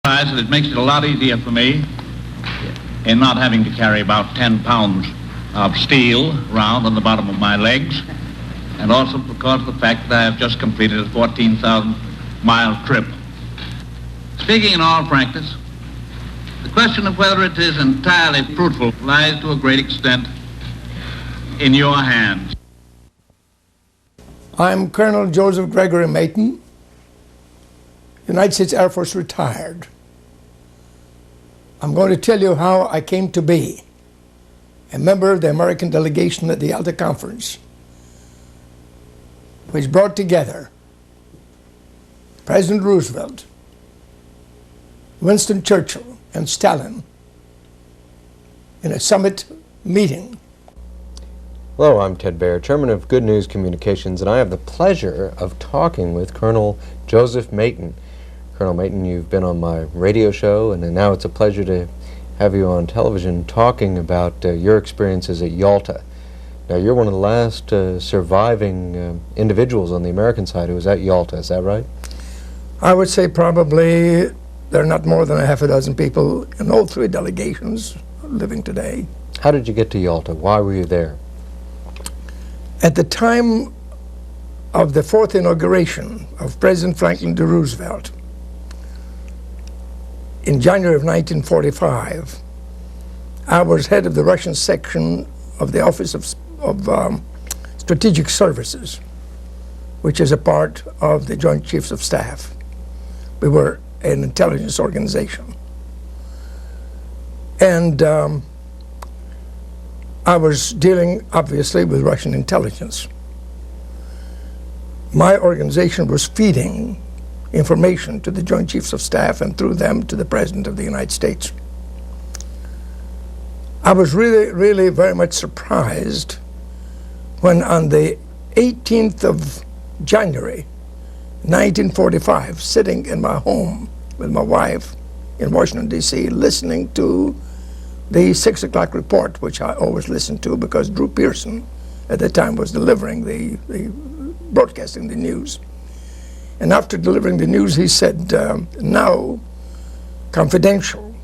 And it makes it a lot easier for me in not having to carry about 10 pounds of steel around on the bottom of my legs, and also because of the fact that I have just completed a 14,000-mile trip. Speaking in all frankness, the question of whether it is entirely fruitful lies to a great extent in your hands. I'm Colonel Joseph Gregory Mayton, United States Air Force retired. I'm going to tell you how I came to be a member of the American delegation at the Yalta Conference, which brought together President Roosevelt, Winston Churchill, and Stalin in a summit meeting. Hello, I'm Ted Baer, Chairman of Good News Communications, and I have the pleasure of talking with Colonel Joseph Mayton. Colonel Mayton, you've been on my radio show, and now it's a pleasure to have you on television talking about your experiences at Yalta. Now, you're one of the last surviving individuals on the American side who was at Yalta, is that right? I would say probably there are not more than a half a dozen people in all three delegations living today. How did you get to Yalta? Why were you there? At the time of the fourth inauguration of President Franklin D. Roosevelt, in January of 1945, I was head of the Russian section of the Office of Strategic Services, which is a part of the Joint Chiefs of Staff. We were an intelligence organization. And I was dealing, obviously, with Russian intelligence. My organization was feeding information to the Joint Chiefs of Staff and through them to the President of the United States. I was really very much surprised when on the 18th of January 1945, sitting in my home with my wife in Washington, D.C., listening to the 6 o'clock report, which I always listened to because Drew Pearson at the time was delivering broadcasting the news. And after delivering the news, he said, now, confidential,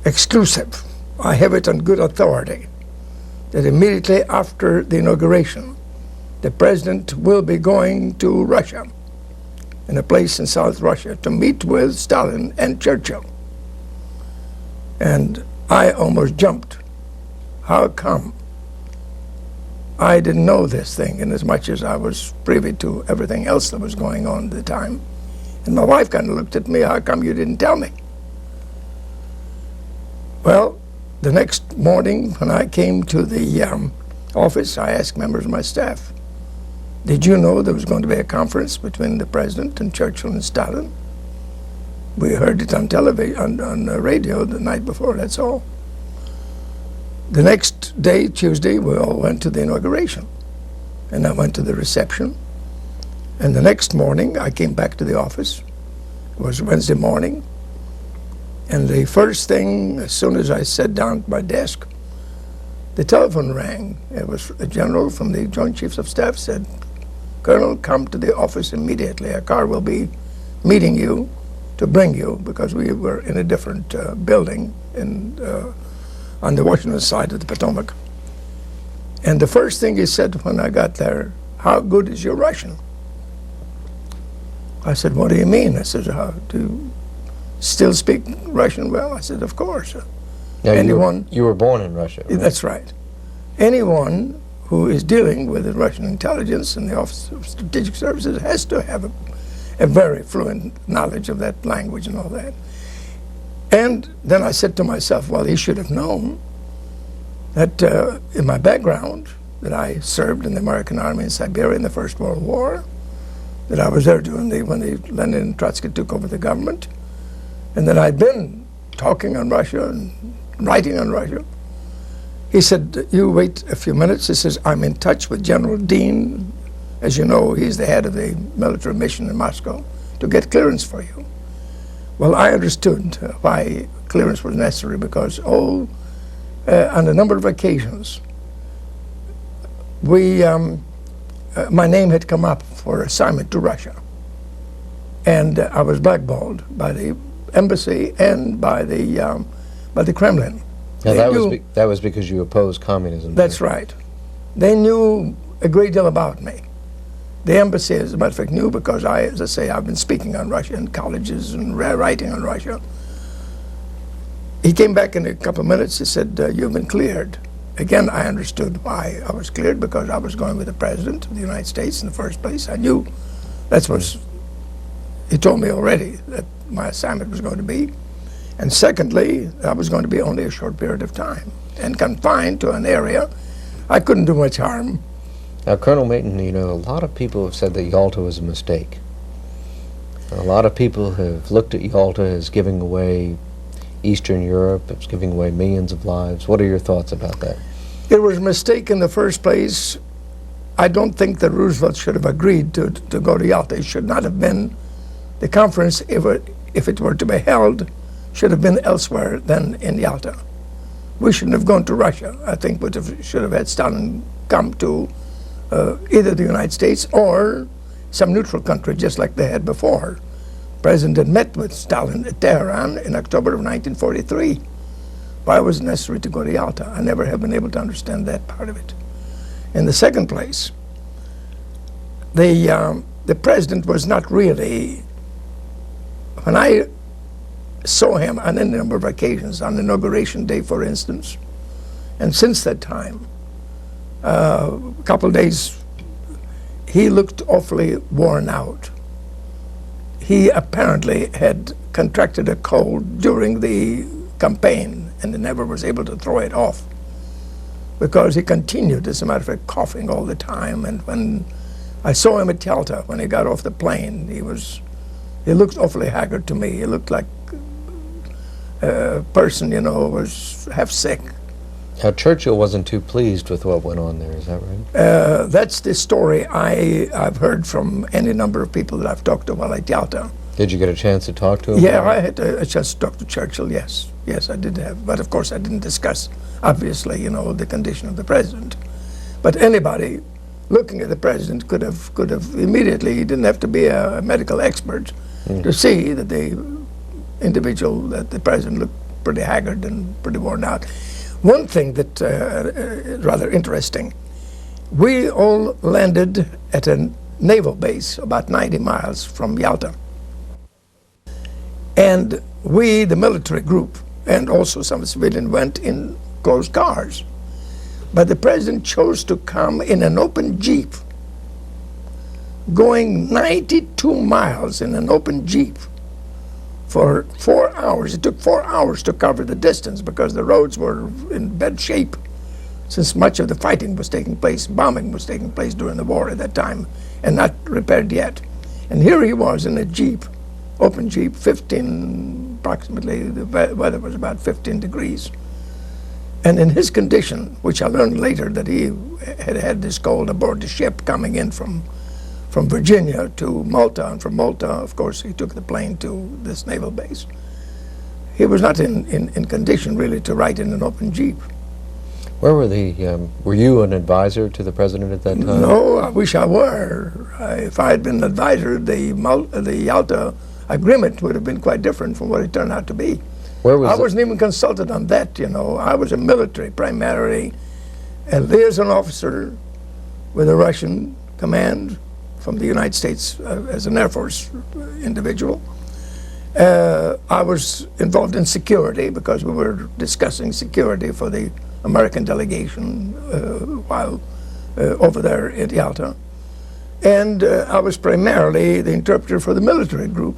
exclusive, I have it on good authority, that immediately after the inauguration, the President will be going to Russia, in a place in South Russia, to meet with Stalin and Churchill. And I almost jumped. How come? I didn't know this thing in as much as I was privy to everything else that was going on at the time. And my wife kind of looked at me, how come you didn't tell me? Well, the next morning when I came to the office, I asked members of my staff, did you know there was going to be a conference between the President and Churchill and Stalin? We heard it on television, on the radio the night before, that's all. The next day, Tuesday, we all went to the inauguration. And I went to the reception. And the next morning, I came back to the office. It was Wednesday morning. And the first thing, as soon as I sat down at my desk, the telephone rang. It was a general from the Joint Chiefs of Staff said, Colonel, come to the office immediately. A car will be meeting you to bring you, because we were in a different building on the Washington side of the Potomac. And the first thing he said when I got there, how good is your Russian? I said, what do you mean? I said, do you still speak Russian well? I said, of course. Now, you were born in Russia, right? That's right. Anyone who is dealing with the Russian intelligence and the Office of Strategic Services has to have a very fluent knowledge of that language and all that. And then I said to myself, well, he should have known that in my background, that I served in the American Army in Siberia in the First World War, that I was there when Lenin and Trotsky took over the government, and that I'd been talking on Russia and writing on Russia. He said, you wait a few minutes. He says, I'm in touch with General Dean. As you know, he's the head of the military mission in Moscow, to get clearance for you. Well, I understood why clearance was necessary, because on a number of occasions, my name had come up for assignment to Russia. And I was blackballed by the embassy and by the Kremlin. Now They that was because you opposed communism. That's right. They knew a great deal about me. The embassy, as a matter of fact, knew because as I say, I've been speaking on Russia in colleges and writing on Russia. He came back in a couple of minutes. He said, "You've been cleared." Again, I understood why I was cleared, because I was going with the President of the United States in the first place. I knew that's what he told me already, that my assignment was going to be. And secondly, I was going to be only a short period of time and confined to an area. I couldn't do much harm. Now, Colonel Mayton, you know, a lot of people have said that Yalta was a mistake. A lot of people have looked at Yalta as giving away Eastern Europe, it's giving away millions of lives. What are your thoughts about that? It was a mistake in the first place. I don't think that Roosevelt should have agreed to go to Yalta. It should not have been. The conference, if it were to be held, should have been elsewhere than in Yalta. We shouldn't have gone to Russia. I think should have had Stalin come to either the United States or some neutral country, just like they had before. The President had met with Stalin at Tehran in October of 1943. Why was it necessary to go to Yalta? I never have been able to understand that part of it. In the second place, the President was not really, when I saw him on any number of occasions, on Inauguration Day, for instance, and since that time, a couple of days, he looked awfully worn out. He apparently had contracted a cold during the campaign and he never was able to throw it off, because he continued, as a matter of fact, coughing all the time. And when I saw him at Yalta, when he got off the plane, he looked awfully haggard to me. He looked like a person, you know, was half sick. Now, Churchill wasn't too pleased with what went on there, is that right? That's the story I've heard from any number of people that I've talked to while at Yalta. Did you get a chance to talk to him? Yeah, I had a chance to talk to Churchill, yes. Yes, I did have. But of course, I didn't discuss, obviously, you know, the condition of the President. But anybody looking at the President could have immediately, he didn't have to be a medical expert to see that the individual, that the President looked pretty haggard and pretty worn out. One thing that rather interesting, we all landed at a naval base about 90 miles from Yalta. And we, the military group, and also some civilian, went in closed cars. But the President chose to come in an open Jeep, going 92 miles in an open Jeep for 4 hours. It took 4 hours to cover the distance because the roads were in bad shape, since much of the fighting was taking place, bombing was taking place during the war at that time, and not repaired yet. And here he was in a Jeep, open Jeep, approximately, the weather was about 15 degrees. And in his condition, which I learned later that he had had this cold aboard the ship coming in from Virginia to Malta, and from Malta, of course, he took the plane to this naval base. He was not in condition really to ride in an open Jeep. Where were you an advisor to the President at that time? No, I wish I were. If I had been an advisor, the Yalta agreement would have been quite different from what it turned out to be. Where was I wasn't even consulted on that, you know. I was a military, primarily, a liaison officer with a Russian command from the United States as an Air Force individual. I was involved in security because we were discussing security for the American delegation while over there at Yalta. And I was primarily the interpreter for the military group.